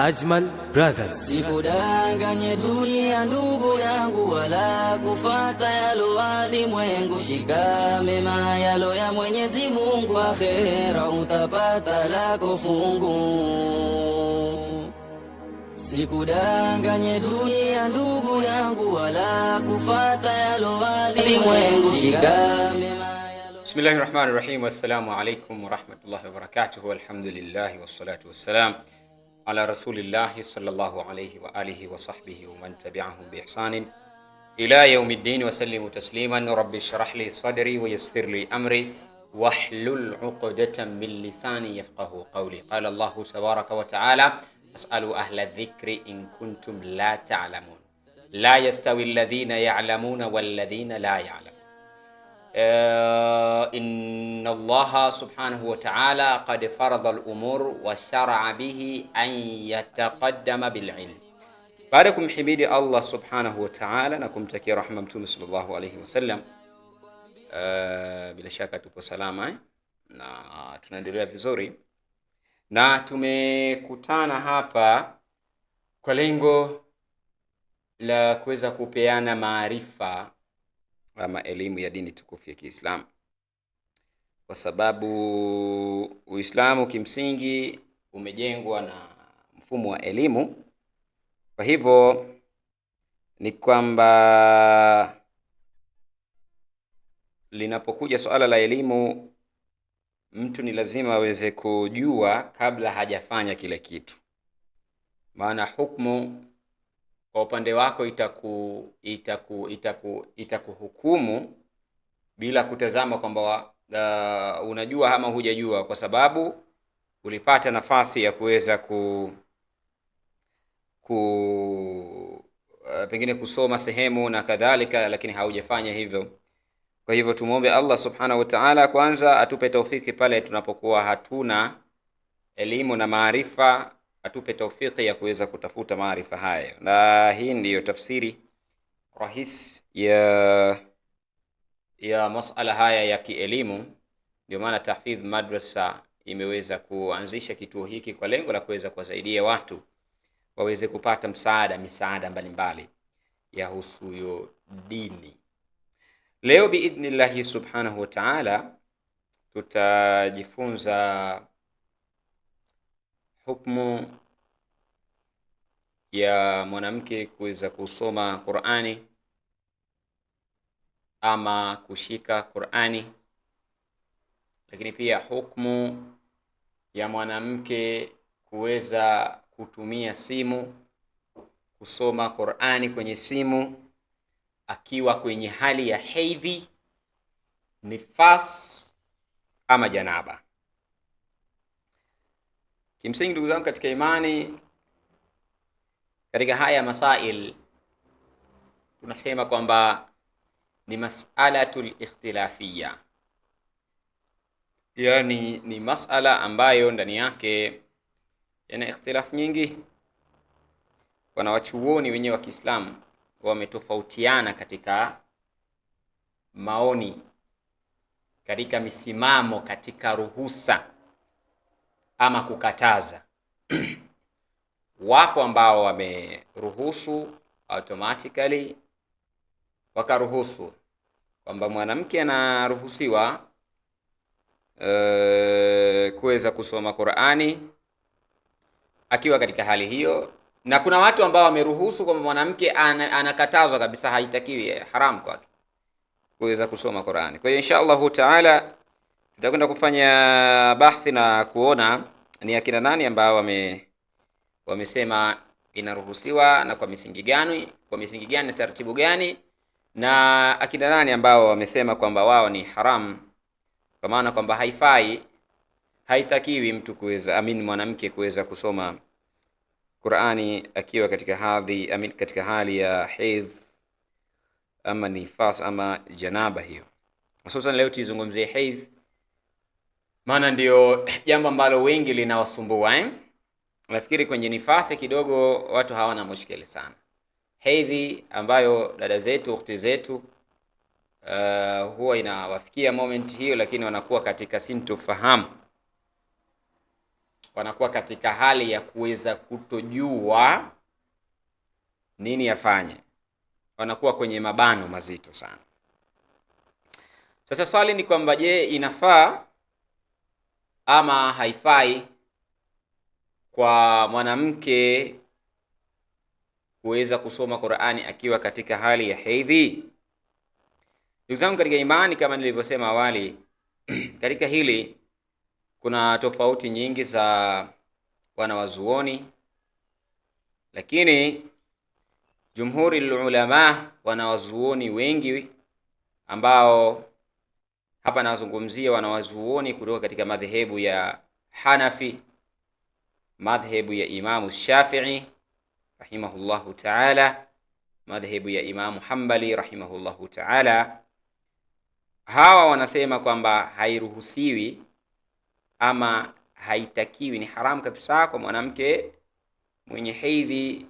Ajmal Brothers. Sikudanganye dunia ndugu yangu, wala kufata yalo walimwengu. Shika mema yalo ya Mwenyezi Mungu, akhera utapata lako fungu. Sikudanganye dunia ndugu yangu, wala kufata yalo walimwengu. Shika mema yalo. Bismillahirrahmanirrahim. Wassalamu alaikum warahmatullahi wabarakatuh. Walhamdulillahi wassalatu wassalam ala rasulillahi sallallahu alayhi wa alihi wa sahbihi wa man tabi'ahum bi ihsanin ila yawmiddin wa sallimu tasliman. Rabbi shrah li sadri wa yassir li amri wahlul 'uqdatan min lisani yafqahu qawli. Qala Allahu tabaraka wa ta'ala: as'alu ahla dhikri in kuntum la ta'lamun. La yastawi alladhina ya'lamuna wal ladhina la ya'lamun. Inna Allaha subhanahu wa ta'ala qad farada al-umur wa shara'a bihi an yataqaddama bil ilm. Baada kumhimidi Allah subhanahu wa ta'ala na kumtakia rahma Mtume sallallahu alayhi wasallam, bila shaka tupo salama na tunaendelea vizuri, na tumekutana hapa kwa lengo la kuweza kupeana maarifa ama elimu ya dini tukufu ya Kiislamu, kwa sababu Uislamu kimsingi umejengwa na mfumo wa elimu. Kwa hivyo ni kwamba linapokuja swala la elimu, mtu ni lazima aweze kujua kabla hajafanya kile kitu, maana hukumu kwa upande wako itakuhukumu bila kutazama kwamba unajua ama hujajua, kwa sababu ulipata nafasi ya kuweza pengine kusoma sehemu na kadhalika, lakini haujafanya hivyo. Kwa hivyo tumuombe Allah subhanahu wa ta'ala kwanza atupe taufiki pale tunapokuwa hatuna elimu na maarifa, atupe taufiki ya kuweza kutafuta maarifa hayo. Na hii ndiyo tafsiri rahisi ya masala haya ya kielimu. Ndio maana Tahfidh Madrasa imeweza kuanzisha kituo hiki kwa lengo la kuweza kuwasaidia watu waweze kupata misaada mbalimbali ya husuyo dini. Leo biidhnillahi subhanahu wa ta'ala tutajifunza hukumu ya mwanamke kuweza kusoma Qur'ani ama kushika Qur'ani, lakini pia hukumu ya mwanamke kuweza kutumia simu kusoma Qur'ani kwenye simu akiwa kwenye hali ya hedhi, nifas ama janaba. Kimsingi ndugu zangu katika imani, katika haya masail tunasema kwamba ni mas'alatul ikhtilafiyya, yani ni masala ambayo ndani yake yana ikhtilaf nyingi. Wanawachuoni wenyewe wa Kiislamu wametofautiana katika maoni, katika misimamo, katika ruhusa ama kukataza. Wapo ambao wameruhusu automatically, wakaruhusu kwamba mwanamke anaruhusiwa kuweza kusoma Qur'ani akiwa katika hali hiyo, na kuna watu ambao wameruhusu kwamba mwanamke anakatazwa kabisa, haitakiwi, haram kwake kuweza kusoma Qur'ani. Kwa hiyo inshallah taala tutakwenda kufanya bahthi na kuona ni akina nani ambao wamesema inaruhusiwa na kwa misingi gani na taratibu gani, na akina nani ambao wamesema kwamba wao ni haram, kwa maana kwamba haifai, haitakiwi mtu kuweza mwanamke kuweza kusoma Qur'ani akiwa katika katika hali ya hedhi ama nifas ama janaba. Hiyo hususan leo tuzungumzie hedhi, maana ndio jambo ambalo wengi linawasumbua. Nafikiri kwenye nifasi kidogo watu hawana mushkeli sana. Hedhi ambayo dada zetu, ukhti zetu huwa inawafikia moment hiyo, lakini wanakuwa katika sintofahamu wanakuwa katika hali ya kuweza kutojua nini yafanye, wanakuwa kwenye mabano mazito sana. Sasa swali ni kwamba je, inafaa ama haifai kwa mwanamke kuweza kusoma Qur'ani akiwa katika hali ya hedhi? Ndugu zangu katika imani, kama nilivyosema awali, katika hili kuna tofauti nyingi za wanawazuoni, lakini jumhuri ulama, wanawazuoni wengi ambao hapa nazungumzia wanawazuoni kutoka katika madhehebu ya Hanafi, madhehebu ya Imamu Shafi'i rahimahullahu ta'ala, madhehebu ya Imamu Hanbali rahimahullahu ta'ala, hawa wanasema kwamba hairuhusiwi ama haitakiwi, ni haramu kabisa kwa mwanamke mwenye hedhi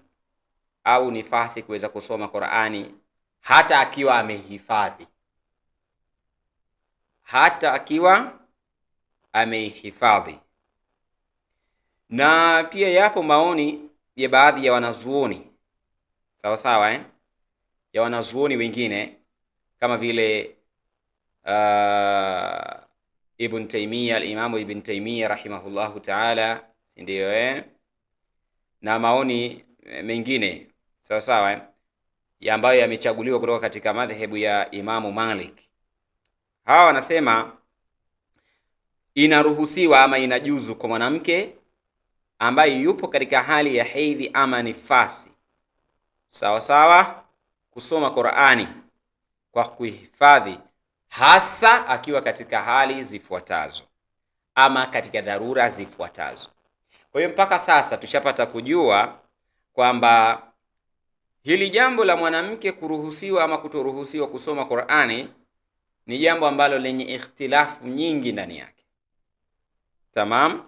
au nifasi kuweza kusoma Qur'ani hata akiwa amehifadhi, hata akiwa amehifadhi. Na pia yapo maoni ya baadhi ya wanazuoni sawa sawa, ya wanazuoni wengine kama vile Ibn Taymiyyah, al-Imam Ibn Taymiyyah rahimahullahu ta'ala, ndio na maoni mengine sawa sawa ya ambayo yamechaguliwa kutoka katika madhehebu ya Imamu Malik. Hawa wanasema inaruhusiwa ama inajuzu kwa mwanamke ambaye yupo katika hali ya hedhi ama nifasi sawa sawa kusoma Qur'ani kwa kuhifadhi, hasa akiwa katika hali zifuatazo ama katika dharura zifuatazo. Kwa hiyo mpaka sasa tushapata kujua kwamba hili jambo la mwanamke kuruhusiwa ama kutoruhusiwa kusoma Qur'ani ni jambo ambalo lenye ikhtilafu nyingi ndani yake. Tamam?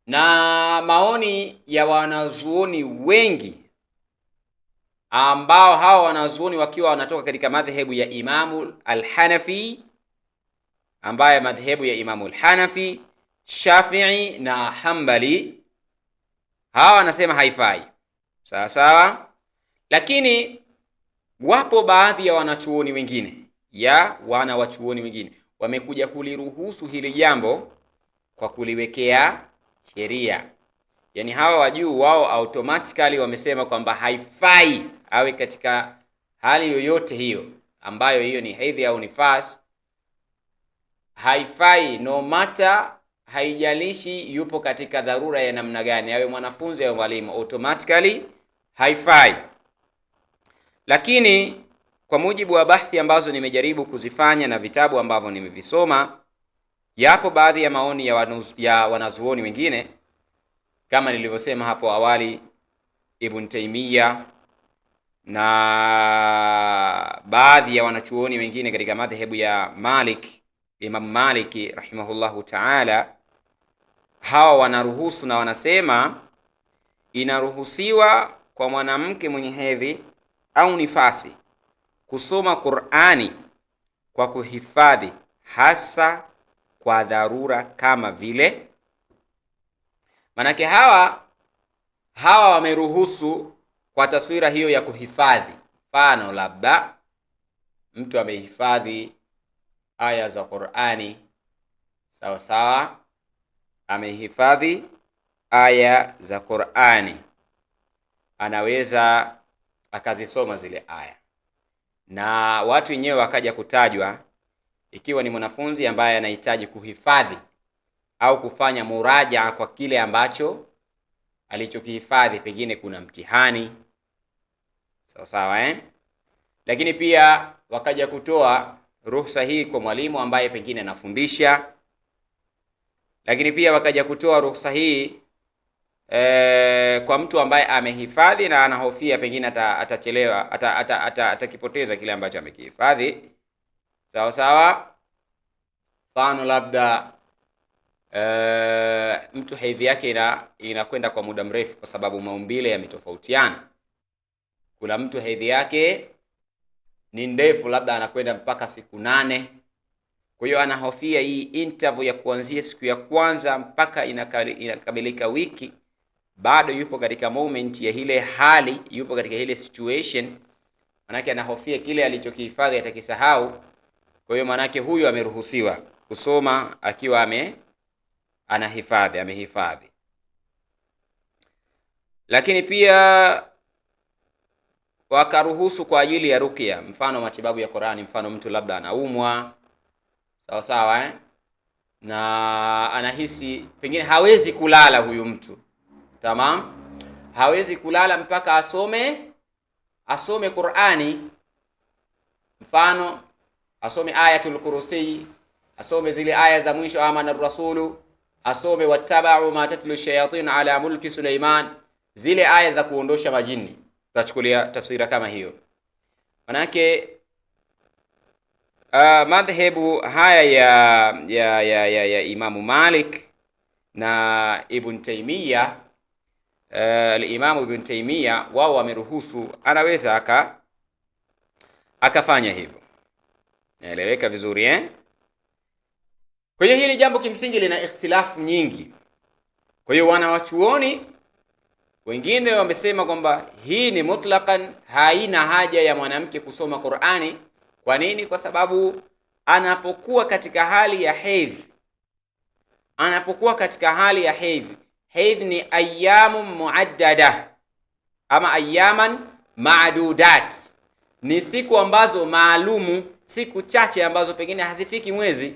Na maoni ya wanazuoni wengi ambao hawa wanazuoni wakiwa wanatoka katika madhehebu ya Imamu al-Hanafi, ambaye madhehebu ya Imamu al-Hanafi, Shafi'i na Hanbali, hawa wanasema haifai. Sawa sawa, lakini wapo baadhi ya wanachuoni wengine wanawachuoni wengine wamekuja kuliruhusu hili jambo kwa kuliwekea sheria. Yaani hawa wajuu wao automatically wamesema kwamba haifai awe katika hali yoyote hiyo ambayo hiyo ni hedhi au nifas, haifai no matter, haijalishi yupo katika dharura ya namna gani, awe mwanafunzi au mwalimu, automatically haifai. Lakini kwa mujibu wa bahthi ambazo nimejaribu kuzifanya na vitabu ambavyo nimevisoma, yapo baadhi ya maoni ya wanazuoni wengine kama nilivyosema hapo awali, Ibn Taymiyyah na baadhi ya wanachuoni wengine katika madhehebu ya Malik, Imam Maliki rahimahullahu ta'ala. Hawa wanaruhusu na wanasema inaruhusiwa kwa mwanamke mwenye hedhi au nifasi kusoma Qur'ani kwa kuhifadhi, hasa kwa dharura kama vile. Manake hawa wameruhusu kwa taswira hiyo ya kuhifadhi. Mfano, labda mtu amehifadhi aya za Qur'ani sawa sawa, amehifadhi aya za Qur'ani, anaweza akazisoma zile aya na watu wenyewe wakaja kutajwa, ikiwa ni mwanafunzi ambaye anahitaji kuhifadhi au kufanya muraja kwa kile ambacho alichokihifadhi, pengine kuna mtihani sawa sawa, lakini pia wakaja kutoa ruhusa hii kwa mwalimu ambaye pengine anafundisha, lakini pia wakaja kutoa ruhusa hii kwa mtu ambaye amehifadhi na anahofia pengine atachelewa, atakipoteza kile ambacho amekihifadhi sawa sawa. Mfano, labda mtu hedhi yake inakwenda kwa muda mrefu kwa sababu maumbile yametofautiana. Kuna mtu hedhi yake ni ndefu, labda anakwenda mpaka siku 8. Kwa hiyo anahofia hii interval ya kuanzia siku ya kwanza mpaka inakamilika wiki, bado yupo katika moment ya ile hali, yupo katika ile situation, manake anahofia kile alichokihifadhi atakisahau. Kwa hiyo manake huyu ameruhusiwa kusoma akiwa amehifadhi. Lakini pia wakaruhusu kwa ajili ya ruqya, mfano matibabu ya Qur'ani, mfano mtu labda anaumwa, sawa sawa, na anahisi pengine hawezi kulala huyu mtu, tamam, hawezi kulala mpaka asome Qur'ani, mfano asome ayatul kursi, asome zile aya za mwisho, amana rasulu, asome wattaba'u ma tatlu shayatin ala mulki Suleiman, zile aya za kuondosha majini. Tutachukulia taswira kama hiyo. Manake madhhabu haya ya Imamu Malik na Ibn Taymiyyah, al-Imam Ibn Taymiyyah, wao wameruhusu, anaweza akafanya hivyo. Naeleweka vizuri Kwa hiyo hili jambo kimsingi lina ikhtilafu nyingi. Kwa hiyo wanawachuoni wengine wamesema kwamba hii ni mutlaqan, haina haja ya mwanamke kusoma Qur'ani. Kwa nini? Kwa sababu anapokuwa katika hali ya hedhi, hedhi ni ayyamu muaddada ama ayyaman ma'dudat, ni siku ambazo maalumu, siku chache ambazo pengine hazifiki mwezi.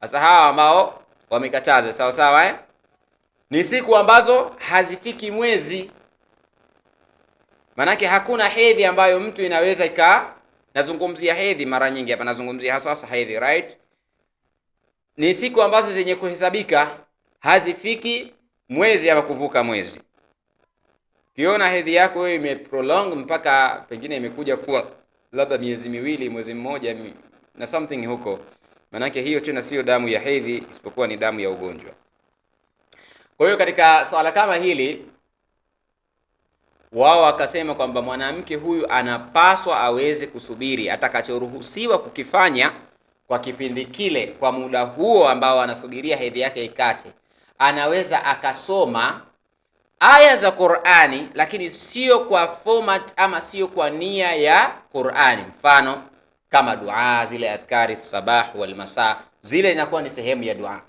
Sasa hawa ambao wamekataza, sawa sawa, ni siku ambazo hazifiki mwezi. Manake hakuna hedhi ambayo mtu inaweza nazungumzia hedhi mara nyingi hapa, nazungumzia hasa hedhi, right? Ni siku ambazo zenye kuhesabika, hazifiki mwezi ama kuvuka mwezi. Kiona hedhi yako wewe imeprolong mpaka pengine imekuja kuwa labda miezi miwili, mwezi mmoja na something huko, manake hiyo tena sio damu ya hedhi, isipokuwa ni damu ya ugonjwa. Kwa hiyo katika swala kama hili, wao wakasema kwamba mwanamke huyu anapaswa aweze kusubiri atakachoruhusiwa kukifanya kwa kipindi kile, kwa muda huo ambao anasubiria hedhi yake ikate. Anaweza akasoma aya za Qur'ani, lakini sio kwa format ama sio kwa nia ya Qur'ani. Mfano kama dua, zile adhkari sabah wal masa, zile inakuwa ni sehemu ya dua.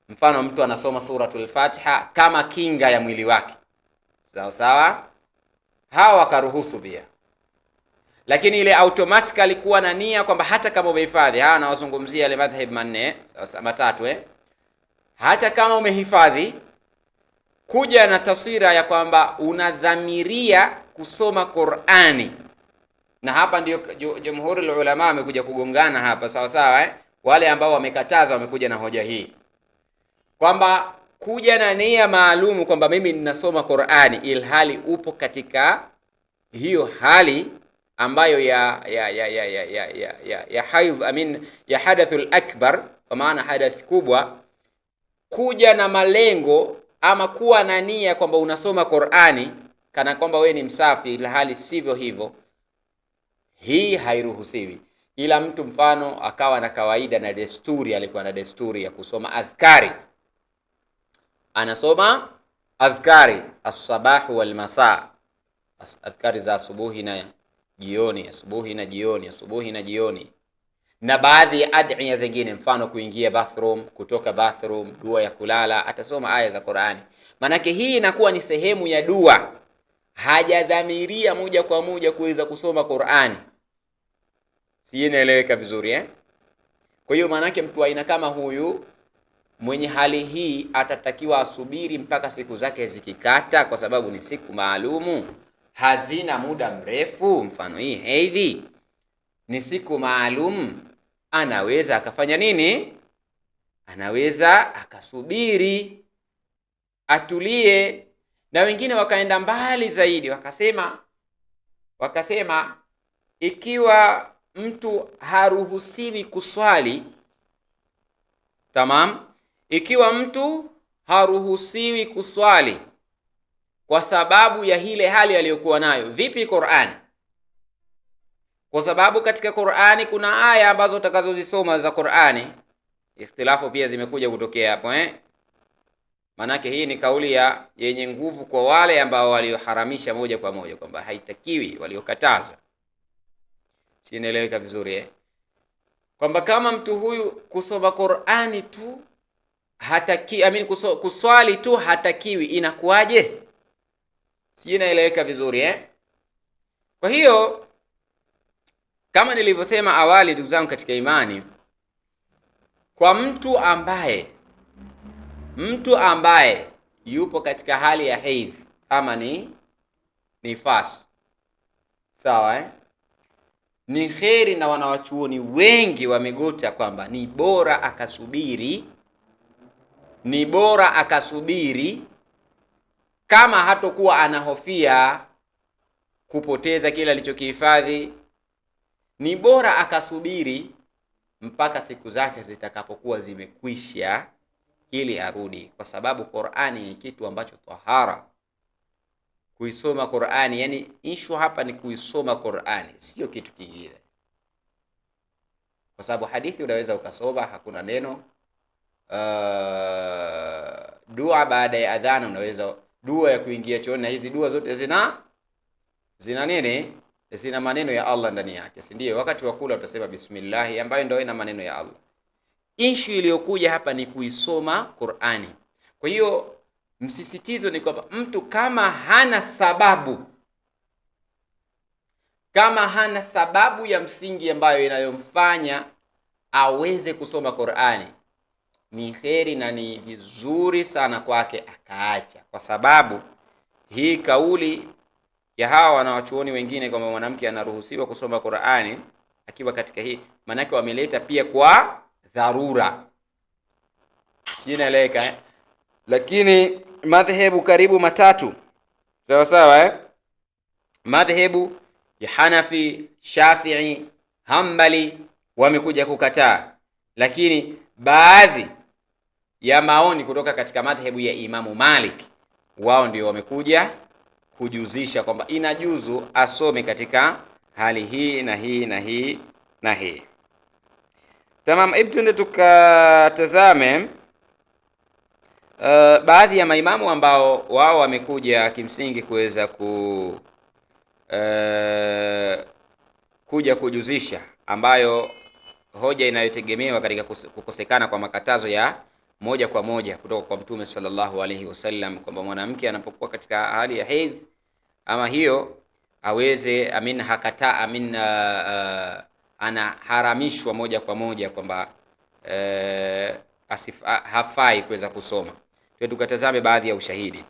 Mfano mtu anasoma suratul Fatiha kama kinga ya mwili wake, sawa sawa, hawa wakaruhusu pia. Lakini ile automatically kuwa na nia kwamba hata kama umehifadhi, hawa nawazungumzia ile madhhab manne, sawa matatu, hata kama umehifadhi, kuja na taswira ya kwamba unadhamiria kusoma Qur'ani. Na hapa ndio jumhuri ulama wamekuja kugongana hapa, sawa sawa, wale ambao wamekataza wamekuja na hoja hii kwamba kuja na nia maalumu kwamba mimi ninasoma Qur'ani, ilhali upo katika hiyo hali ambayo ya haidh, ya hadathul akbar, kwa maana hadath kubwa. Kuja na malengo ama kuwa na nia kwamba unasoma Qur'ani kana kwamba wewe ni msafi, ilhali sivyo hivyo, hii hairuhusiwi. Ila mtu mfano akawa na kawaida na desturi, alikuwa na desturi ya kusoma adhkari, anasoma adhkari as-sabah wal masa, adhkari za asubuhi na jioni, asubuhi na jioni, asubuhi na jioni, na baadhi ya adhiya zingine, mfano kuingia bathroom, kutoka bathroom, dua ya kulala, atasoma aya za Qur'ani. Manake hii inakuwa ni sehemu ya dua, hajadhamiria moja kwa moja kuweza kusoma Qur'ani. Si inaeleweka vizuri Kwa hiyo manake mtu aina kama huyu mwenye hali hii atatakiwa asubiri mpaka siku zake zikikata, kwa sababu ni siku maalumu, hazina muda mrefu. Mfano hii hedhi ni siku maalum, anaweza akafanya nini? Anaweza akasubiri, atulie. Na wengine wakaenda mbali zaidi, wakasema ikiwa mtu haruhusiwi kuswali, tamam, ikiwa mtu haruhusiwi kuswali kwa sababu ya ile hali aliyokuwa nayo, vipi Qur'ani? kwa sababu katika Qur'ani kuna aya ambazo utakazozisoma za Qur'ani ikhtilafu pia zimekuja kutokea hapo Manake hii ni kauli yenye nguvu kwa wale ambao walioharamisha moja kwa moja kwamba haitakiwi, waliokataza. Siinaeleweka vizuri kwamba kama mtu huyu kusoma Qur'ani tu hataki, kuswali tu hatakiwi, inakuwaje? Siinaeleweka vizuri Kwa hiyo kama nilivyosema awali, ndugu zangu katika imani, kwa mtu ambaye yupo katika hali ya hedhi ama ni nifas, sawa ni kheri, na wanawachuoni wengi wamegota kwamba ni bora akasubiri kama hatokuwa anahofia kupoteza kile alichokihifadhi, ni bora akasubiri mpaka siku zake zitakapokuwa zimekwisha ili arudi, kwa sababu Qur'ani ni kitu ambacho tahara. Kuisoma Qur'ani, yani issue hapa ni kuisoma Qur'ani, sio kitu kingine, kwa sababu hadithi unaweza ukasoma hakuna neno. Dua baada ya adhana, unaweza dua ya kuingia chooni, na hizi dua zote zina nini? Zina maneno ya Allah ndani yake, si ndio? Wakati wa kula utasema bismillah, ambayo ndio ina maneno ya Allah. Issue iliyokuja hapa ni kuisoma Qur'ani. Kwa hiyo msisitizo ni kwamba mtu kama hana sababu ya msingi ambayo inayomfanya aweze kusoma Qur'ani, ni kheri na ni vizuri sana kwake akaacha, kwa sababu hii kauli ya hawa wanawachuoni wengine kwamba mwanamke anaruhusiwa kusoma Qur'ani akiwa katika hii, manake wameleta pia kwa dharura. Sijui naeleweka Lakini madhehebu karibu matatu, sawa sawa madhehebu ya Hanafi, Shafi'i, Hanbali wamekuja kukataa, lakini baadhi ya maoni kutoka katika madhehebu ya Imamu Malik, wao ndio wamekuja kujuzisha kwamba inajuzu asome katika hali hii na hii na hii na hii. Tamam, hebu twende tukatazame baadhi ya maimamu ambao wao wamekuja kimsingi kuweza kuja kujuzisha, ambayo hoja inayotegemewa katika kukosekana kwa makatazo ya moja kwa moja kutoka kwa Mtume sallallahu alaihi wasallam, kwamba mwanamke anapokuwa katika hali ya hedhi ama hiyo aweze anaharamishwa moja kwa moja kwamba hafai kuweza kusoma. Tukatazame baadhi ya ushahidi.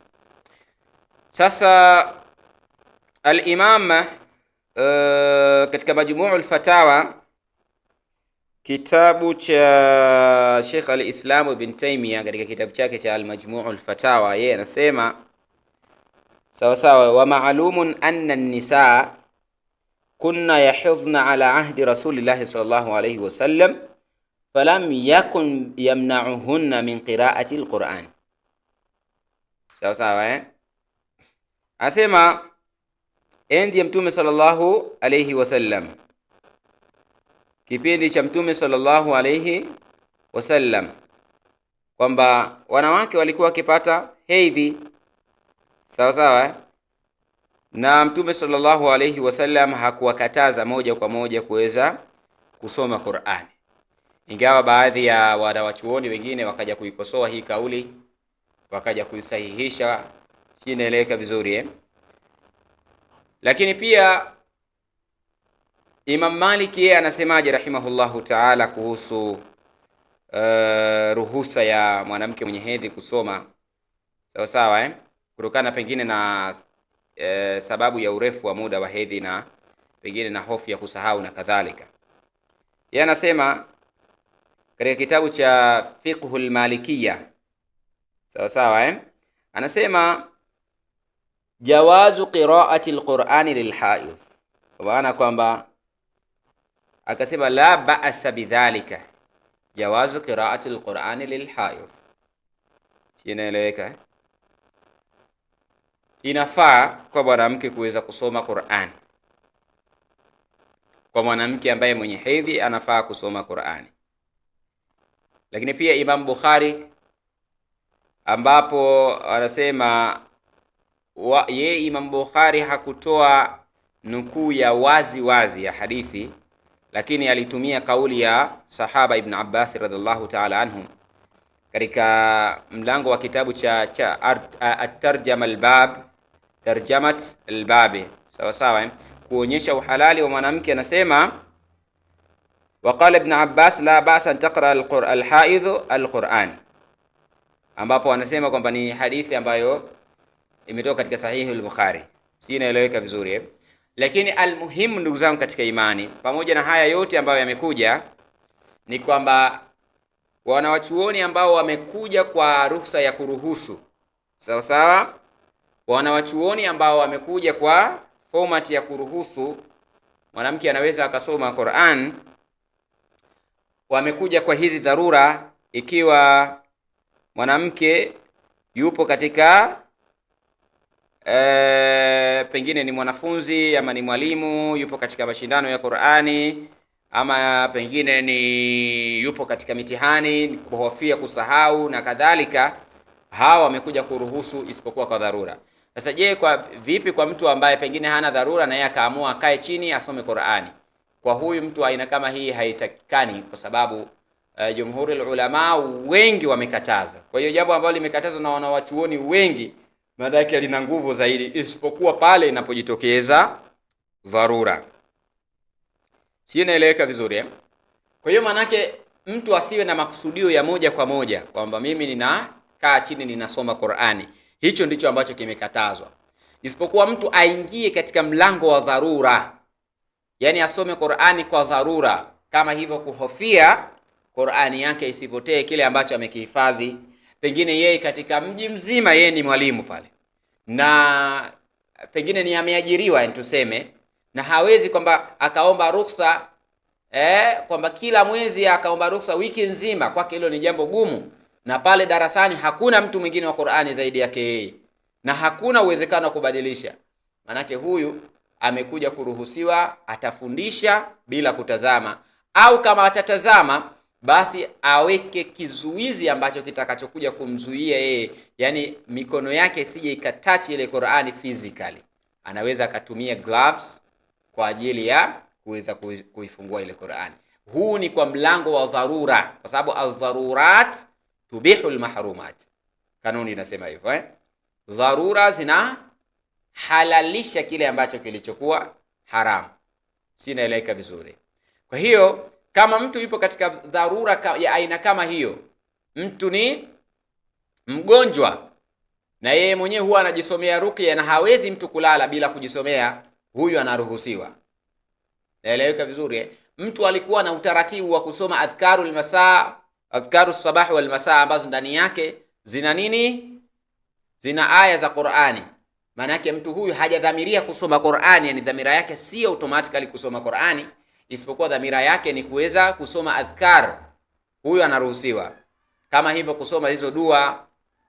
Sasa al-Imam katika Majmu'ul Fatawa, kitabu cha Sheikh al-Islam Ibn Taymiyyah, katika kitabu chake cha al-Majmu'ul Fatawa, yeye anasema sawa sawa, wa ma'lumun anna an-nisaa kunna yahidhna ala ahdi Rasulillahi sallallahu alayhi wasallam falam yakun yamna'uhunna min qira'ati al-Qur'an. Sawa sawa Asema endi ya Mtume sallallahu alayhi wasallam, kipindi cha Mtume sallallahu alayhi wasallam, kwamba wanawake walikuwa wakipata hedhi, sawa sawa na Mtume sallallahu alayhi wasallam hakuwakataza moja kwa moja kuweza kusoma Qur'ani, ingawa baadhi ya wanawachuoni wengine wakaja kuikosoa hii kauli, wakaja kuisahihisha. Si inaeleweka vizuri Lakini pia Imam Malik yeye anasemaje rahimahullahu ta'ala kuhusu ruhusa ya mwanamke mwenye hedhi kusoma, sawa sawa kutokana pengine na sababu ya urefu wa muda wa hedhi na pengine na hofu ya kusahau na kadhalika. Yeye anasema katika kitabu cha Fiqhul Malikiyya, sawa sawa anasema jawazu qira'ati al-Qur'ani lilhaidh, kwa maana kwamba akasema la ba'sa bidhalika, jawazu qira'ati al-Qur'ani lilhaidh. Inaeleweka inafaa kwa mwanamke kuweza kusoma Qur'ani kwa mwanamke ambaye mwenye hedhi anafaa kusoma Qur'ani. Lakini pia Imam Bukhari ambapo anasema Imam Bukhari hakutoa nukuu ya wazi wazi ya hadithi, lakini alitumia kauli ya sahaba Ibn Abbas radhiallahu ta'ala anhu katika mlango wa kitabu cha tarjamat al-bab, sawa sawa, kuonyesha uhalali wa mwanamke. Anasema waqala Ibn Abbas la ba'sa an taqra al-haidh al-Qur'an, ambapo anasema kwamba ni hadithi ambayo imetoka katika sahihi al-Bukhari. Si inaeleweka vizuri Lakini almuhimu, ndugu zangu katika imani, pamoja na haya yote ambayo yamekuja, ni kwamba wanawachuoni ambao wamekuja kwa ruhusa ya kuruhusu, sawa sawa, wanawachuoni ambao wamekuja kwa format ya kuruhusu mwanamke anaweza akasoma Qur'an, wamekuja kwa hizi dharura. Ikiwa mwanamke yupo katika pengine ni mwanafunzi ama ni mwalimu, yupo katika mashindano ya Qur'ani, ama pengine ni yupo katika mitihani, kuhofia kusahau na kadhalika, hawa wamekuja kuruhusu isipokuwa kwa dharura. Sasa je, kwa vipi kwa mtu ambaye pengine hana dharura na yeye akaamua akae chini asome Qur'ani? Kwa huyu mtu aina kama hii haitakikani, kwa sababu jumhuri ulama wengi wamekataza. Kwa hiyo jambo ambalo limekatazwa na wanawachuoni wengi, maana yake lina nguvu zaidi, isipokuwa pale inapojitokeza dharura. Si inaeleweka vizuri Kwa hiyo manake mtu asiwe na makusudio ya moja kwa moja kwamba mimi ninakaa chini ninasoma Qur'ani. Hicho ndicho ambacho kimekatazwa, isipokuwa mtu aingie katika mlango wa dharura, yani asome Qur'ani kwa dharura, kama hivyo kuhofia Qur'ani yake isipotee, kile ambacho amekihifadhi. Pengine yeye katika mji mzima yeye ni mwalimu pale, na pengine ni ameajiriwa tuseme, na hawezi kwamba akaomba ruhusa kwamba kila mwezi akaomba ruhusa wiki nzima, kwake hilo ni jambo gumu. Na pale darasani hakuna mtu mwingine wa Qur'ani zaidi yake yeye, na hakuna uwezekano wa kubadilisha. Manake huyu amekuja kuruhusiwa, atafundisha bila kutazama, au kama atatazama basi aweke kizuizi ambacho kitakachokuja kumzuia yeye, yani mikono yake isije ikatachi ile Qur'ani physically. Anaweza akatumia gloves kwa ajili ya kuweza kuifungua ile Qur'ani. Huu ni kwa mlango wa dharura, kwa sababu al-dharurat tubihu al-mahrumat. Kanuni inasema hivyo Dharura zina halalisha kile ambacho kilichokuwa haramu. Si inaeleweka vizuri? Kwa hiyo kama mtu yupo katika dharura ya aina kama hiyo, mtu ni mgonjwa na yeye mwenyewe huwa anajisomea ruqya na hawezi mtu kulala bila kujisomea, huyu anaruhusiwa. Naeleweka vizuri Mtu alikuwa na utaratibu wa kusoma adhkarul masaa, adhkarus sabah wal masaa, ambazo ndani yake zina nini? Zina aya za Qur'ani. Maana yake mtu huyu hajadhamiria kusoma Qur'ani, yani dhamira yake si automatically kusoma Qur'ani, isipokuwa dhamira yake ni kuweza kusoma adhkar. Huyu anaruhusiwa. Kama hivyo kusoma hizo dua,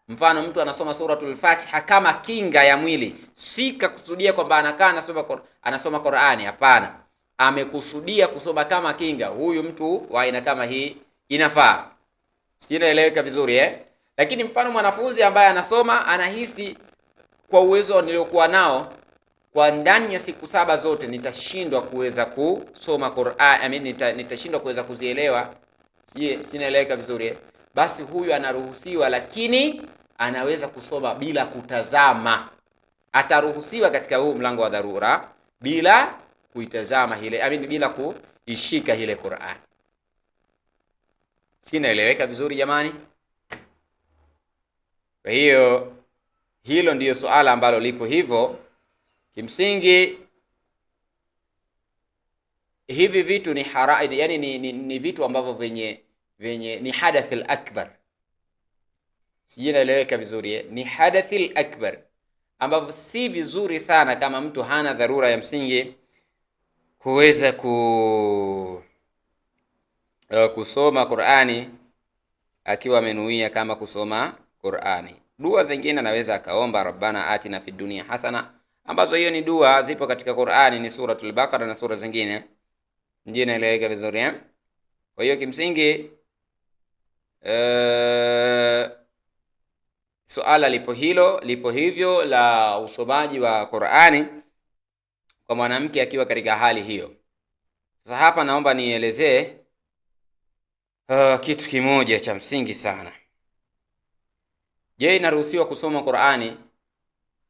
mfano mtu anasoma suratul Fatiha kama kinga ya mwili, si kakusudia kwamba anakaa anasoma Qur'ani, hapana. Amekusudia kusoma kama kinga. Huyu mtu wa aina kama hii inafaa. Si inaeleweka vizuri Lakini mfano mwanafunzi ambaye anasoma anahisi kwa uwezo niliokuwa nao, kwa ndani ya siku 7 zote nitashindwa kuweza kusoma Qur'an, nitashindwa kuweza kuzielewa, sinaeleweka vizuri basi huyu anaruhusiwa, lakini anaweza kusoma bila kutazama. Ataruhusiwa katika huu mlango wa dharura bila kuitazama ile, bila kuishika ile Qur'an. Sinaeleweka vizuri jamani? Kwa hiyo hilo ndiyo suala ambalo lipo hivyo. Kimsingi hivi vitu ni yani ni vitu ambavyo venye ni hadathil akbar. Sinaeleweka vizuri Ni hadathil akbar ambavyo si vizuri sana kama mtu hana dharura ya msingi kuweza kusoma Qur'ani akiwa amenuia kama kusoma Qur'ani. Dua zingine anaweza akaomba rabbana atina fid dunya hasana, ambazo hiyo ni dua zipo katika Qur'ani, ni suratul Baqara na sura zingine. Ndio, inaeleweka vizuri eh? Kwa hiyo kimsingi suala lipo hivyo la usomaji wa Qur'ani kwa mwanamke akiwa katika hali hiyo. Sasa hapa naomba nielezee kitu kimoja cha msingi sana. Je, inaruhusiwa kusoma Qur'ani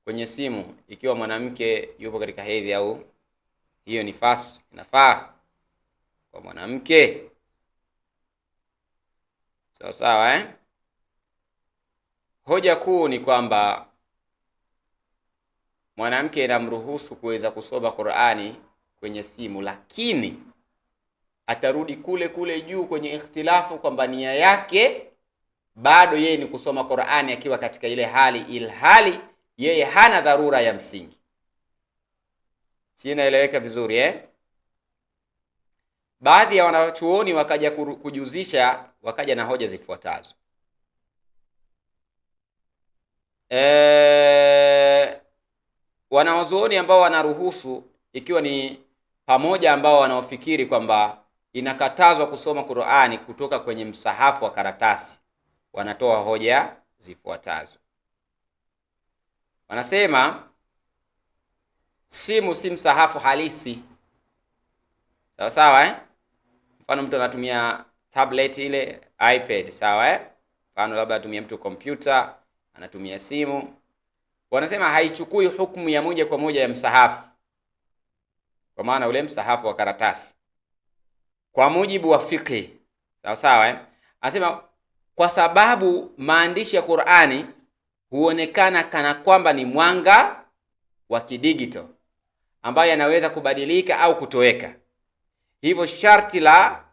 kwenye simu ikiwa mwanamke yupo katika hedhi, au hiyo nifasi inafaa kwa mwanamke? Sawa eh? Hoja kuu ni kwamba mwanamke inamruhusu kuweza kusoma Qur'ani kwenye simu, lakini atarudi kule juu kwenye ikhtilafu kwamba nia yake bado yeye ni kusoma Qur'ani akiwa katika ile hali, ilhali yeye hana dharura ya msingi. Si inaeleweka vizuri eh? Baadhi ya wanachuoni wakaja kujuzisha, wakaja na hoja zifuatazo. Wanawazuoni ambao wanaruhusu, ikiwa ni pamoja ambao wanaofikiri kwamba inakatazwa kusoma Qur'ani kutoka kwenye msahafu wa karatasi, wanatoa hoja zifuatazo. Wanasema simu si msahafu halisi. Sawa eh? Mfano mtu anatumia tablet ile iPad, sawa eh? Mfano labda anatumia mtu kompyuta, anatumia simu. Wanasema haichukui hukumu ya moja kwa moja ya msahafu, kwa maana ule msahafu wa karatasi, kwa mujibu wa fiqh. Sawa eh? Anasema kwa sababu maandishi ya Qur'ani huonekana kana kwamba ni mwanga wa kidigital ambayo yanaweza kubadilika au kutoweka. Hivyo sharti la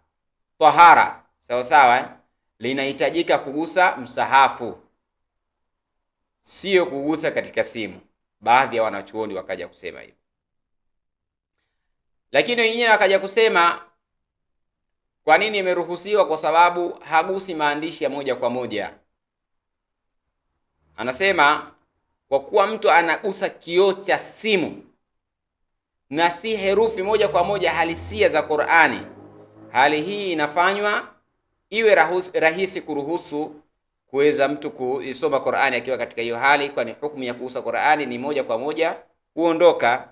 tahara, sawa eh, linahitajika kugusa msahafu, sio kugusa katika simu. Baadhi ya wanachuoni wakaja kusema hivyo, lakini wengine wakaja kusema kwa nini imeruhusiwa? Kwa sababu hagusi maandishi ya moja kwa moja. Anasema kwa kuwa mtu anagusa kioo cha simu na si herufi moja kwa moja halisia za Qur'ani, hali hii inafanywa iwe rahisi kuruhusu kuweza mtu kuisoma Qur'ani akiwa katika hiyo hali, kwani hukumu ya kugusa Qur'ani ni moja kwa moja huondoka.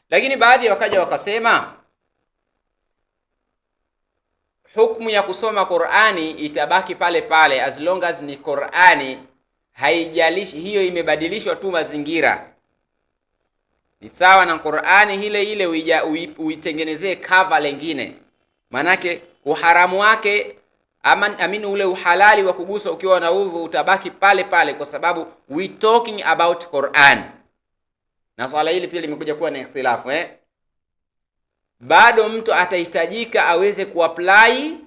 Lakini baadhi wakaja wakasema hukumu ya kusoma Qur'ani itabaki pale pale as long as ni Qur'ani, haijalishi hiyo imebadilishwa tu mazingira. Ni sawa na Qur'ani ile uitengenezee cover lengine, manake uharamu wake ule uhalali wa kugusa ukiwa na udhu utabaki pale pale, kwa sababu we talking about Qur'an. Na swala hili pia limekuja kuwa na ikhtilafu bado mtu atahitajika aweze kuapply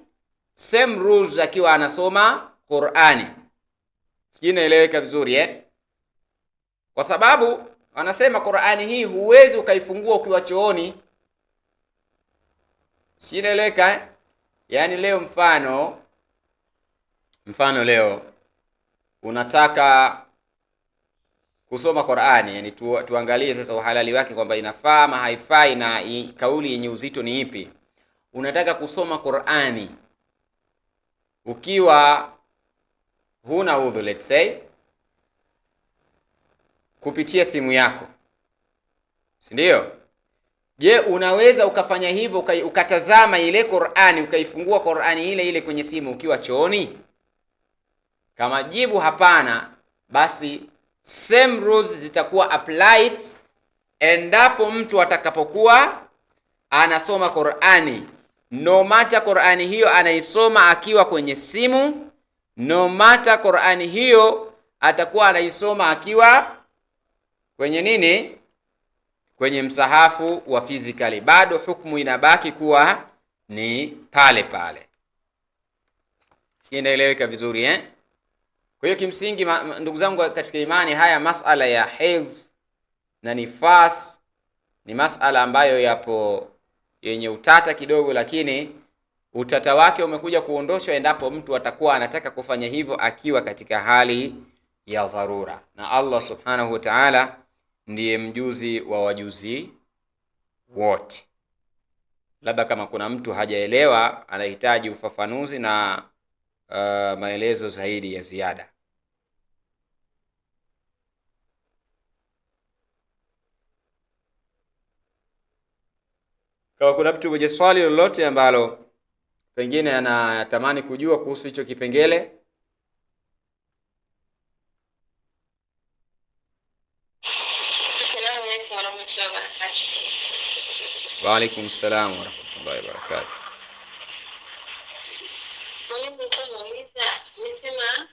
same rules akiwa anasoma Qur'ani. Sijui inaeleweka vizuri Kwa sababu wanasema Qur'ani hii huwezi ukaifungua ukiwa chooni. Sijui inaeleweka Yaani leo mfano leo unataka kusoma Qur'ani, yani tuangalie sasa uhalali wake kwamba inafaa ama haifai na kauli yenye uzito ni ipi. Unataka kusoma Qur'ani ukiwa huna udhu, let's say, kupitia simu yako, si ndio? Je, unaweza ukafanya hivyo ukatazama ile Qur'ani, ukaifungua Qur'ani ile kwenye simu ukiwa chooni? Kama jibu hapana, basi same rules zitakuwa applied endapo mtu atakapokuwa anasoma Qur'ani, no matter Qur'ani hiyo anaisoma akiwa kwenye simu, no matter Qur'ani hiyo atakuwa anaisoma akiwa kwenye nini, kwenye msahafu wa physically, bado hukumu inabaki kuwa ni pale pale. Inaeleweka vizuri Kwa hiyo kimsingi, ndugu zangu katika imani, haya masala ya hedhi na nifas ni masala ambayo yapo yenye utata kidogo, lakini utata wake umekuja kuondoshwa endapo mtu atakuwa anataka kufanya hivyo akiwa katika hali ya dharura. Na Allah subhanahu wa ta'ala ndiye mjuzi wa wajuzi wote. Labda kama kuna mtu hajaelewa, anahitaji ufafanuzi na maelezo zaidi ya ziada. Kama kuna mtu mwenye swali lolote ambalo pengine anatamani kujua kuhusu hicho kipengele. Assalamu alaykum warahmatullahi wabarakatuh. Wa alaykum salaam wa rahmatullahi wa barakatuh. Mwalimu, nauliza, nimesema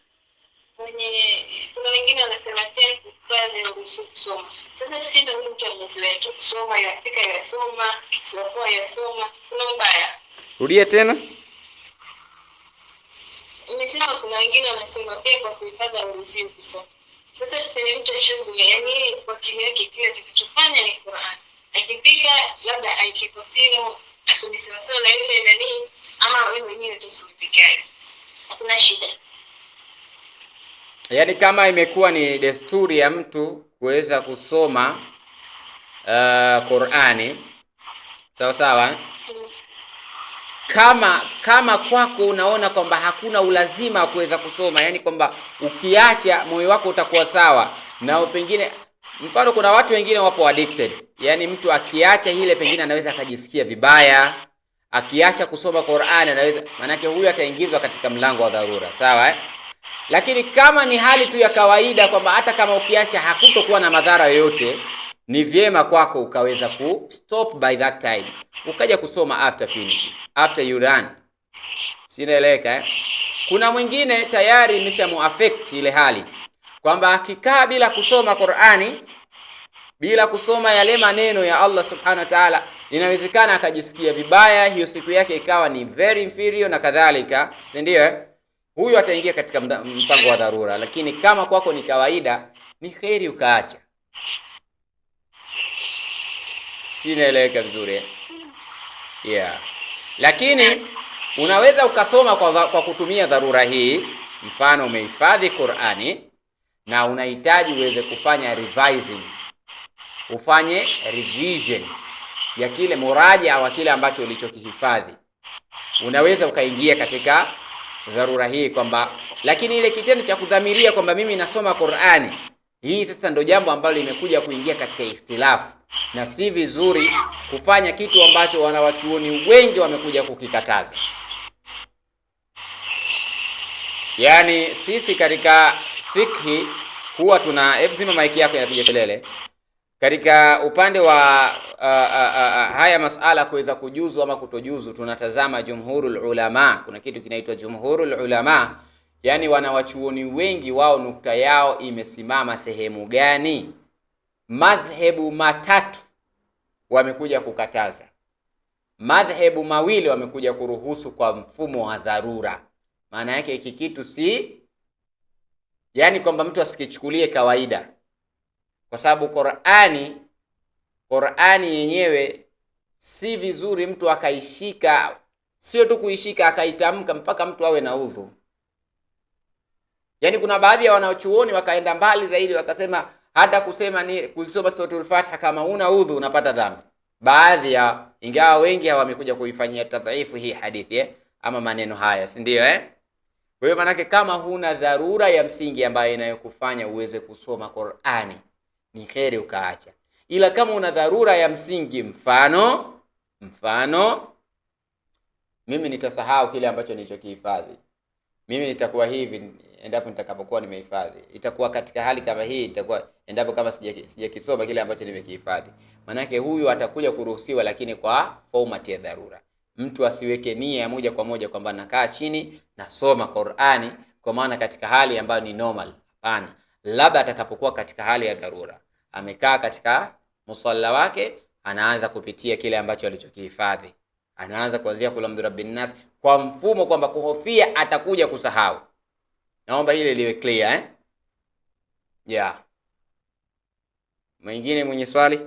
kuna wengine wanasema pia kuhifadhi na kusoma. Sasa sisi ndio mtu amezoea tu kusoma, yafika yasoma, yakuwa yasoma, kuna mbaya. Rudia tena. Nimesema kuna wengine wanasema pia kwa kuhifadhi na kusoma. Sasa tuseme mtu ashazoea, yani kwa kimya yake kile atakachofanya ni Qur'an. Akipika labda aikiko simu, asome sana na ile nani, ama wewe mwenyewe tu usipikae. Hakuna shida. Yaani kama imekuwa ni desturi ya mtu kuweza kusoma Qur'ani, sawa sawa, kama kwako unaona kwamba hakuna ulazima wa kuweza kusoma, yani kwamba ukiacha moyo wako utakuwa sawa, na pengine mfano kuna watu wengine wapo addicted, yani mtu akiacha ile pengine anaweza akajisikia vibaya, akiacha kusoma Qur'ani anaweza, manake huyu ataingizwa katika mlango wa dharura, sawa Lakini kama ni hali tu ya kawaida kwamba hata kama ukiacha hakutokuwa na madhara yoyote, ni vyema kwako ukaweza ku stop by that time, ukaja kusoma after you run. Sinaeleka Kuna mwingine tayari imeshamuaffect ile hali kwamba akikaa bila kusoma Qur'ani, bila kusoma yale maneno ya Allah subhanahu wa ta'ala, inawezekana akajisikia vibaya, hiyo siku yake ikawa ni very inferior na kadhalika, si ndio? Huyu ataingia katika mpango wa dharura. Lakini kama kwako ni kawaida, ni kheri ukaacha. Sinaeleweka vizuri Lakini unaweza ukasoma kwa kutumia dharura hii. Mfano, umehifadhi Qur'ani na unahitaji uweze kufanya revising, ufanye revision ya kile muraja wa kile ambacho ulichokihifadhi. Unaweza ukaingia katika dharura hii kwamba, lakini ile kitendo cha kudhamiria kwamba mimi nasoma Qur'ani, hii sasa ndio jambo ambalo limekuja kuingia katika ikhtilafu, na si vizuri kufanya kitu ambacho wanawachuoni wengi wamekuja kukikataza. Yani sisi katika fikhi huwa hebu zima maiki yako inapiga kelele. Katika upande wa haya masala kuweza kujuzu ama kutojuzu, tunatazama jumhurul ulama. Kuna kitu kinaitwa jumhurul ulama, yani wanawachuoni wengi wao nukta yao imesimama sehemu gani? Madhehebu matatu wamekuja kukataza, madhehebu mawili wamekuja kuruhusu kwa mfumo wa dharura. Maana yake hiki kitu si, yani kwamba mtu asikichukulie kawaida, kwa sababu Qur'ani yenyewe si vizuri mtu akaishika, sio tu kuishika akaitamka mpaka mtu awe na udhu. Yani kuna baadhi ya wanachuoni wakaenda mbali zaidi, wakasema hata kusema ni kusoma suratul Fatiha kama una udhu unapata dhambi. Baadhi ya, ingawa wengi wamekuja kuifanyia tadhaifu hii hadithi ama maneno haya, si ndio Kwa hiyo manake kama huna dharura ya msingi ambayo inayokufanya uweze kusoma Qur'ani, ni kheri ukaacha. Ila kama una dharura ya msingi, mfano mimi nitasahau kile ambacho nilichokihifadhi, mimi nitakuwa hivi endapo nitakapokuwa nimehifadhi, itakuwa katika hali kama hii, itakuwa endapo kama sijakisoma kile ambacho nimekihifadhi, manake huyu atakuja kuruhusiwa, lakini kwa format ya dharura. Mtu asiweke nia ya moja kwa moja kwamba nakaa chini nasoma Qur'ani kwa maana katika hali ambayo ni normal. Hapana, labda atakapokuwa katika hali ya dharura, amekaa katika musalla wake, anaanza kupitia kile ambacho alichokihifadhi, anaanza kuanzia kul rabbin nas, kwa mfumo kwamba kuhofia atakuja kusahau. Naomba hili liwe clear Mwingine mwenye swali?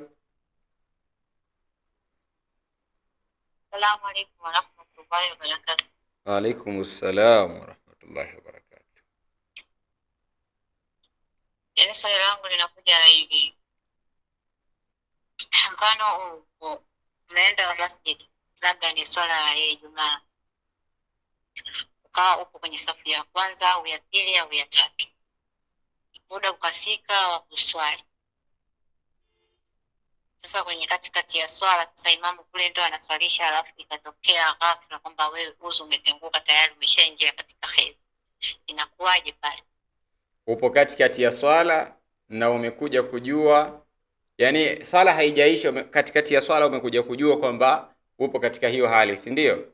Assalamu alaykum wa rahmatullahi wa barakatuh. Wa alaykum assalam wa rahmatullahi wa barakatuh. Yani swali langu linakuja hivi. Mfano umeenda masjid, labda ni swala ya Ijumaa, ukawa upo kwenye safu ya kwanza au ya pili au ya tatu, muda ukafika wa kuswali. Sasa kwenye katikati ya swala, sasa imamu kule ndo anaswalisha, alafu ikatokea ghafla kwamba wewe uzu umetenguka tayari, umeshaingia katika hedhi, inakuwaje pale? Upo katikati ya swala na umekuja kujua, yani swala haijaisha, katikati ya swala umekuja kujua kwamba upo katika hiyo hali, si ndio?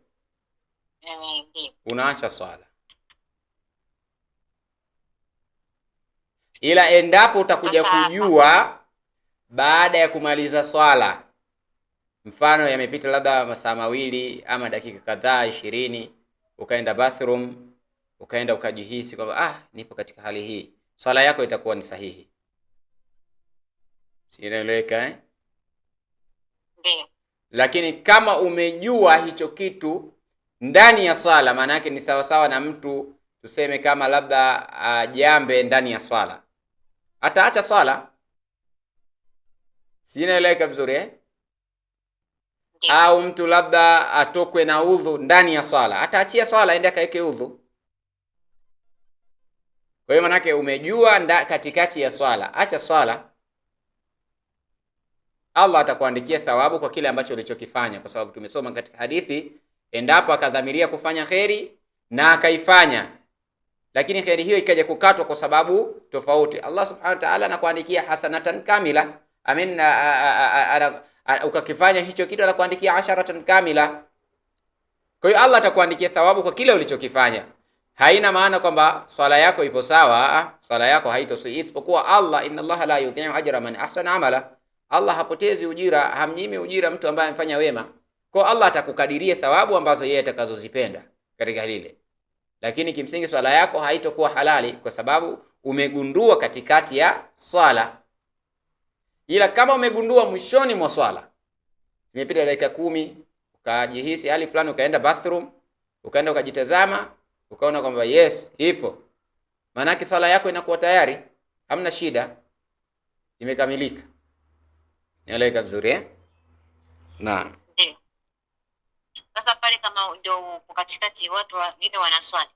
Ndio. Unaacha swala. Ila endapo utakuja kujua baada ya kumaliza swala, mfano yamepita labda masaa mawili ama dakika kadhaa 20, ukaenda bathroom, ukaenda ukajihisi kwamba nipo katika hali hii, swala yako itakuwa ni sahihi. Inaeleweka eh? Ndio. Lakini kama umejua hicho kitu ndani ya swala, maana yake ni sawa sawa na mtu tuseme kama labda jambe ndani ya swala, ataacha swala. Sinaeleweka vizuri eh? Au mtu labda atokwe na udhu ndani ya swala, ataachia swala aende akaeke udhu. Kwa hiyo manake umejua katikati ya swala, acha swala. Allah atakuandikia thawabu kwa kile ambacho ulichokifanya, kwa sababu tumesoma katika hadithi, endapo akadhamiria kufanya kheri na akaifanya, lakini kheri hiyo ikaja kukatwa kwa sababu tofauti, Allah subhanahu wa ta'ala anakuandikia hasanatan kamila. Amin, ukakifanya hicho kitu anakuandikia 10 kamila. Kwa hiyo Allah atakuandikia thawabu kwa kile ulichokifanya. Haina maana kwamba swala yako ipo sawa, swala yako haitosii, isipokuwa Allah, inna Allah la yudhi'u ajra man ahsana amala, Allah hapotezi ujira, hamnyimi ujira mtu ambaye amefanya wema. Kwa Allah atakukadiria thawabu ambazo yeye atakazozipenda katika lile. Lakini kimsingi swala yako haitokuwa halali kwa sababu umegundua katikati ya swala. Ila kama umegundua mwishoni mwa swala, imepita dakika 10, ukajihisi hali fulani, ukaenda bathroom, ukaenda ukajitazama, ukaona kwamba yes, ipo, maana swala yako inakuwa tayari, hamna shida, imekamilika. Nieleweka vizuri eh? Naam. Sasa pale kama ndio katikati watu wengine wanaswali,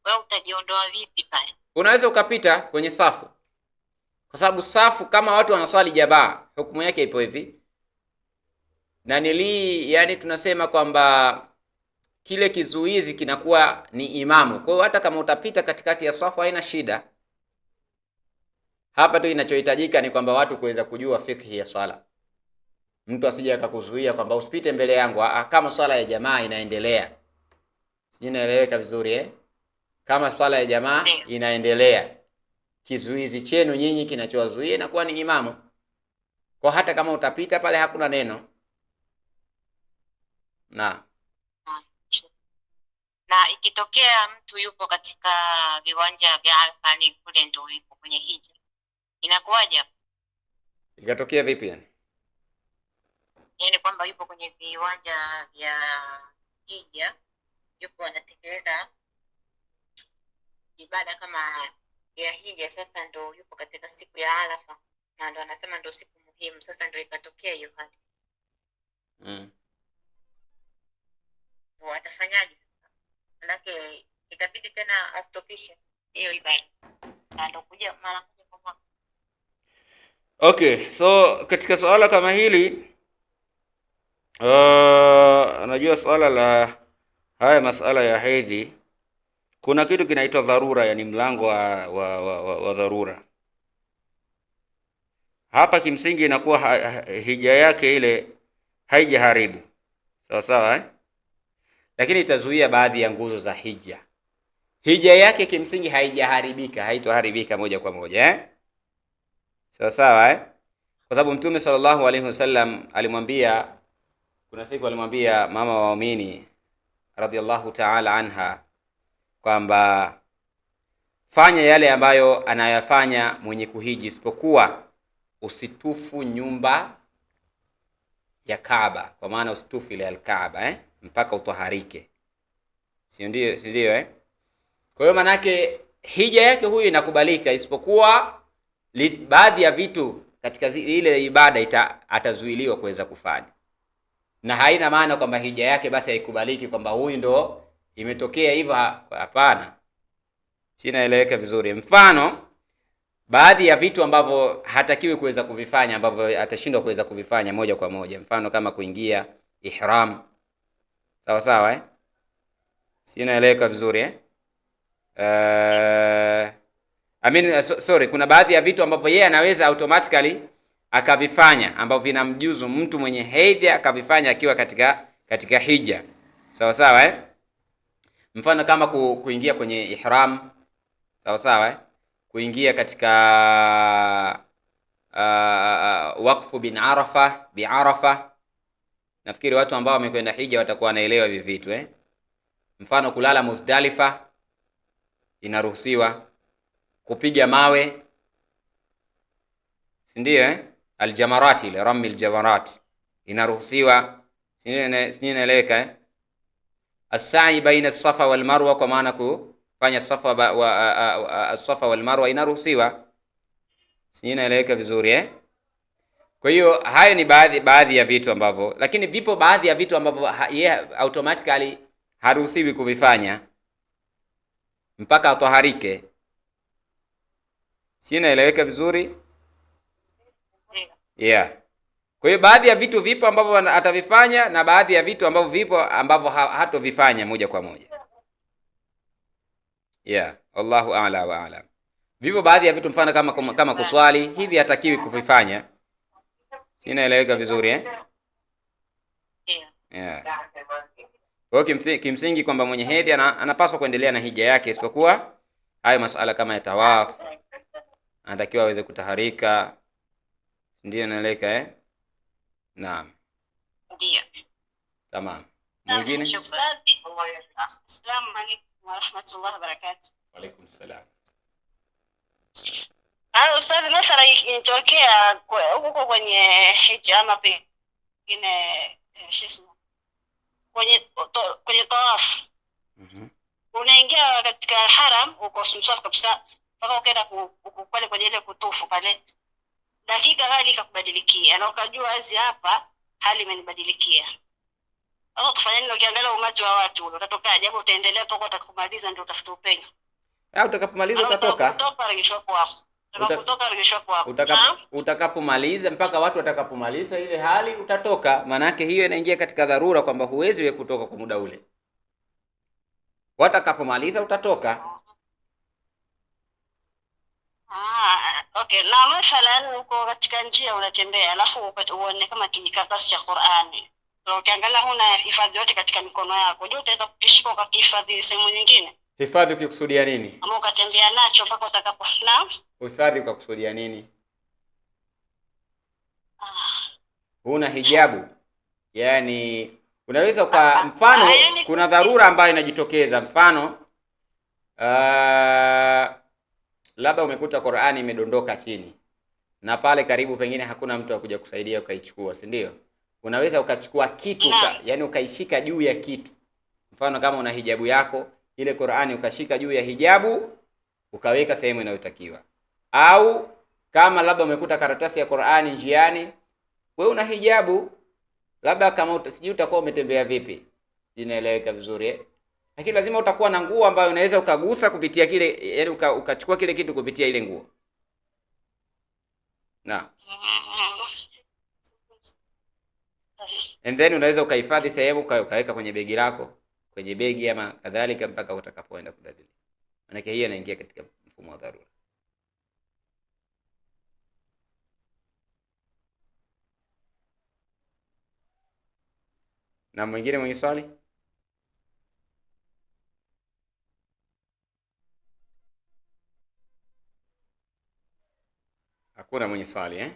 wewe utajiondoa vipi pale? Unaweza ukapita kwenye safu, kwa sababu safu kama watu wanaswali jamaa, hukumu yake ipo hivi. Na yani tunasema kwamba kile kizuizi kinakuwa ni imamu. Kwa hiyo hata kama utapita katikati ya safu haina shida. Hapa tu inachohitajika ni kwamba watu kuweza kujua fikhi ya swala. Mtu asije akakuzuia kwamba usipite mbele yangu kama swala ya jamaa inaendelea. Sijui naeleweka vizuri eh? Kama swala ya jamaa inaendelea, kizuizi chenu nyinyi kinachowazuia inakuwa ni imamu. Kwa hata kama utapita pale hakuna neno. Na ikitokea mtu yupo katika viwanja vya Alfani kule ndio yupo kwenye hija, inakuwaje? Ikatokea vipi yani? Yaani kwamba yupo kwenye viwanja vya hija, yupo anatekeleza ibada kama ya hija, sasa ndo yupo katika siku ya Arafa na ndo anasema ndo siku muhimu, sasa ndo ikatokea hiyo hali. Watafanyaje sasa? Manake itabidi tena astopishe hiyo ibada. Na ndo kuja mara moja kwa mwaka. Okay, so katika swala kama hili najua swala la haya masala ya hedhi, kuna kitu kinaitwa dharura, yani mlango wa dharura. Hapa kimsingi inakuwa hija yake ile haijaharibu. Sawa sawa eh? Lakini itazuia baadhi ya nguzo za hija. Hija yake kimsingi haijaharibika, haitoharibika moja kwa moja eh? Sawa sawa eh? Kwa sababu Mtume sallallahu alaihi wasallam alimwambia, kuna siku alimwambia mama wa waumini radhiallahu ta'ala anha kwamba fanya yale ambayo anayafanya mwenye kuhiji, isipokuwa usitufu nyumba ya Kaaba, kwa maana usitufu ile al-Kaaba mpaka utaharike. Si ndio eh? Kwa hiyo manake hija yake huyu inakubalika, isipokuwa baadhi ya vitu katika ile ibada atazuiliwa kuweza kufanya. na haina maana kwamba hija yake basi haikubaliki, kwamba huyu ndo imetokea hivyo. Hapana, sinaeleweka vizuri. Mfano, baadhi ya vitu ambavyo hatakiwi kuweza kuvifanya, ambavyo atashindwa kuweza kuvifanya moja kwa moja, mfano kama kuingia ihram, sawa sawa, sinaeleweka vizuri sorry, kuna baadhi ya vitu ambavyo yeye anaweza automatically akavifanya ambavyo vinamjuzu mtu mwenye hedhi akavifanya akiwa katika hija, sawa sawa mfano kama kuingia kwenye ihram, sawa sawa kuingia katika waqfu bi'arafa. Nafikiri watu ambao wamekwenda hija watakuwa wanaelewa hivi vitu mfano kulala Muzdalifa inaruhusiwa, kupiga mawe, si ndio aljamarat, ile rami aljamarat inaruhusiwa, si inaeleweka as-sa'i baina as-safa wal marwa, kwa maana kufanya as-safa wal marwa inaruhusiwa, si inaeleweka vizuri Kwa hiyo hayo ni baadhi ya vitu ambavyo, lakini vipo baadhi ya vitu ambavyo yeye automatically haruhusiwi kuvifanya mpaka ataharike, si inaeleweka vizuri Kwa hiyo baadhi ya vitu vipo ambavyo atavifanya na baadhi ya vitu ambavyo vipo ambavyo hatovifanya moja kwa moja. Allahu a'la wa a'lam. Vipo baadhi ya vitu mfano kama kuswali hivi hatakiwi kuvifanya. Inaeleweka vizuri Kwa hiyo kimsingi kwamba mwenye hedhi anapaswa kuendelea na hija yake, isipokuwa hayo masala kama ya tawaf anatakiwa aweze kutaharika. Ndio inaeleweka Naam. Ndio. Tamam. Mwingine? Assalamu alaykum wa rahmatullahi wa barakatuh. Wa alaykum salam. Ustadhi, mathala ikitokea huko kwenye hija ama pengine kwenye tawaf, unaingia katika haram uko msafi kabisa, mpaka ukaenda pale kwenye ile kutufu pale, dakika hali ikakubadilikia na ukajua hizi hapa hali imenibadilikia, au kufanya nini? Ukiangalia umati wa watu ule utatokaje? Hapo utaendelea mpaka utakumaliza, ndio utafuta upenyo, au utakapomaliza utatoka. Utakapomaliza mpaka watu watakapomaliza ile hali utatoka. Manake hiyo inaingia katika dharura, kwamba huwezi wewe kutoka kwa muda ule. Watakapomaliza utatoka. Okay. Na mathalan uko katika njia unatembea, alafu uone kama kijikaratasi cha Qur'ani, ukiangalia huna hifadhi yote katika mikono yako, je, utaweza kukishika ukakihifadhi sehemu nyingine? Hifadhi ukikusudia nini? Ama ukatembea nacho mpaka utakapo. Naam. Hifadhi ukakusudia nini? Huna hijabu. Yaani unaweza mfano kuna dharura ambayo inajitokeza, mfano labda umekuta Qur'ani imedondoka chini na pale karibu pengine hakuna mtu akuja kusaidia ukaichukua, si ndio? Unaweza ukachukua kitu yani ukaishika juu ya kitu. Mfano kama una hijabu yako, ile Qur'ani ukashika juu ya hijabu ukaweka sehemu inayotakiwa. Au kama labda umekuta karatasi ya Qur'ani njiani, wewe una hijabu, labda kama sijui utakuwa umetembea vipi, inaeleweka vizuri lakini lazima utakuwa na nguo ambayo unaweza ukagusa kupitia kile, yani ukachukua kile kitu kupitia ile nguo. And then unaweza ukahifadhi sehemu ukaweka kwenye begi lako, kwenye begi ama kadhalika mpaka utakapoenda kudadili. Maana hiyo inaingia katika mfumo wa dharura. Na mwingine mwenye swali? Hakuna mwenye swali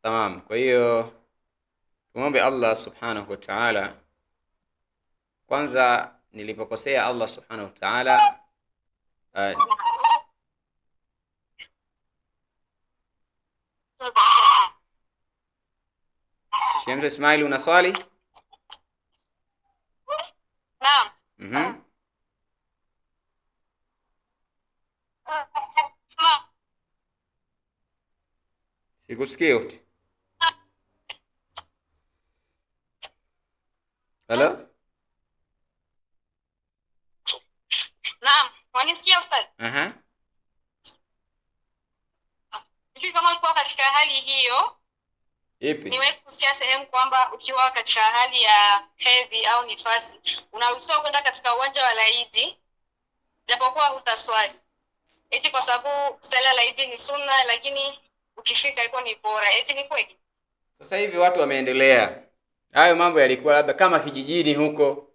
Tamam. Kwa hiyo tumombe Allah subhanahu wa ta'ala. Kwanza nilipokosea Allah subhanahu wa ta'ala Shemsa Ismail, una swali? Naam. Sikusikia uti. Hello? Naam, wanisikia ustadi? Hivi kama uko katika hali hiyo, Ipi? niwe kusikia sehemu kwamba ukiwa katika hali ya hedhi au nifasi, unaruhusiwa kwenda katika uwanja wa laidi japokuwa hutaswali. Eti kwa sababu sala laidi ni sunna, lakini ukifika iko ni bora. Eti ni kweli? Sasa hivi watu wameendelea. Hayo mambo yalikuwa labda kama kijijini huko,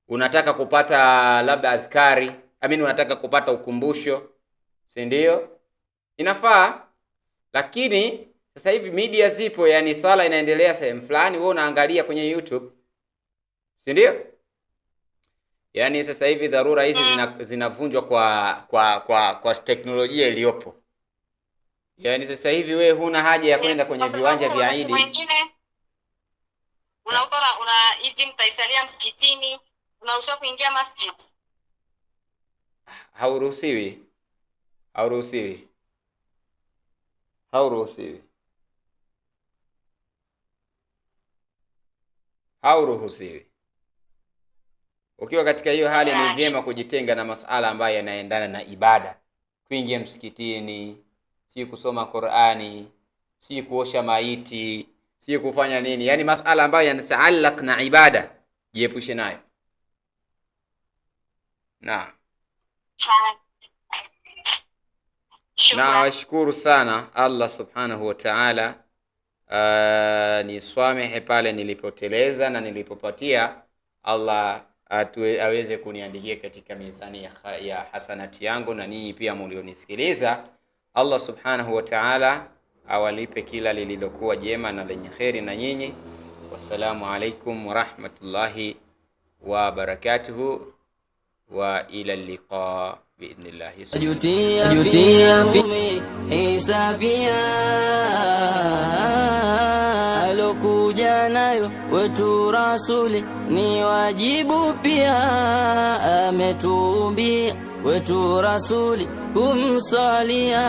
unataka kupata labda adhkari, unataka kupata ukumbusho, si ndio? Inafaa. Lakini sasa hivi media zipo, yani swala inaendelea sehemu fulani, wewe unaangalia kwenye YouTube, si ndio? Yani sasa hivi dharura hizi zinavunjwa kwa teknolojia iliyopo. Yani sasa hivi wewe huna haja ya kwenda kwenye viwanja vya Idi. Una Idi mtaisalia msikitini, unaruhusiwa kuingia masjid? Hauruhusiwi. Ukiwa katika hiyo hali ni vyema kujitenga na masala ambayo yanaendana na ibada. Kuingia msikitini, si kusoma Qur'ani, si kuosha maiti, si kufanya nini. Yani masala ambayo yanataallaq na ibada, jiepushe nayo. Na washukuru sana Allah subhanahu wa ta'ala. Niswamehe pale nilipoteleza na nilipopatia. Allah aweze kuniandikia katika mizani ya hasanati yangu, na ninyi pia mlionisikiliza. Allah subhanahu wa ta'ala awalipe kila lililokuwa jema na lenye kheri na nyinyi. Wassalamu alaikum wa rahmatullahi wa barakatuhu wa ila liqa biidhnillah. Jutia fi hisabia alokuja nayo wetu rasuli, ni wajibu pia ametuumbia wetu rasuli kumsalia,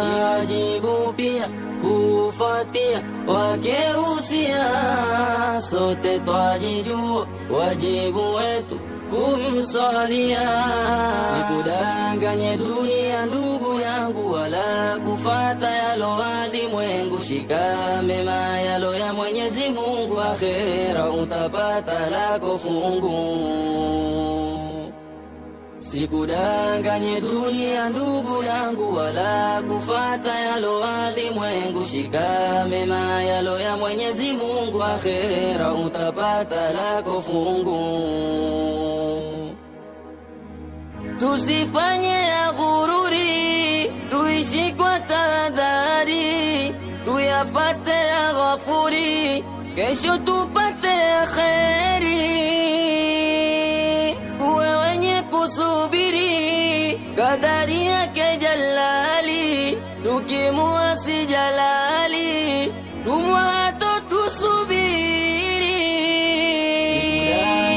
ni wajibu pia kufuatia wakeusia, sote twajijua wajibu wetu kumsalia. Sikudanganye dunia ndugu yangu, wala kufata yalo walimwengu. Shika mema yalo ya Mwenyezi Mungu, akhera utapata lako fungu. Sikudanganye dunia ndugu yangu, wala kufata yalo walimwengu. Shika mema yalo ya Mwenyezi Mungu, akhera utapata lako fungu. Tusifanye ya ghururi, tuishi kwa tahadhari, tuyafate ya Ghafuri, kesho tupate ya kheri. Uwe wenye kusubiri kadari yake Jalali, tukimuasi Jalali tumwato tusubiri.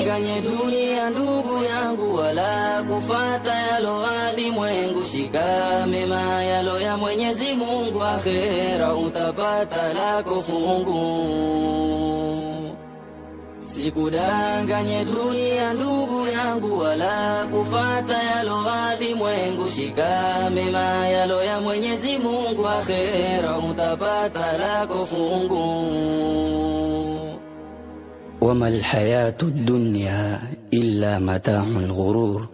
Sikudanganye dunia ndugu yangu, wala kufata yalo walimwengu. Shika mema yalo ya Mwenyezi Mungu, akhera utapata lako fungu. Sikudanganye dunia ndugu yangu, wala kufata yalo walimwengu. Shika mema yalo ya Mwenyezi Mungu, akhera utapata lako fungu. Wama alhayatu dunya illa mata'ul ghurur,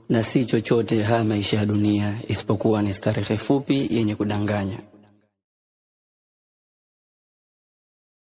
na si chochote haya maisha ya dunia isipokuwa ni starehe fupi yenye kudanganya.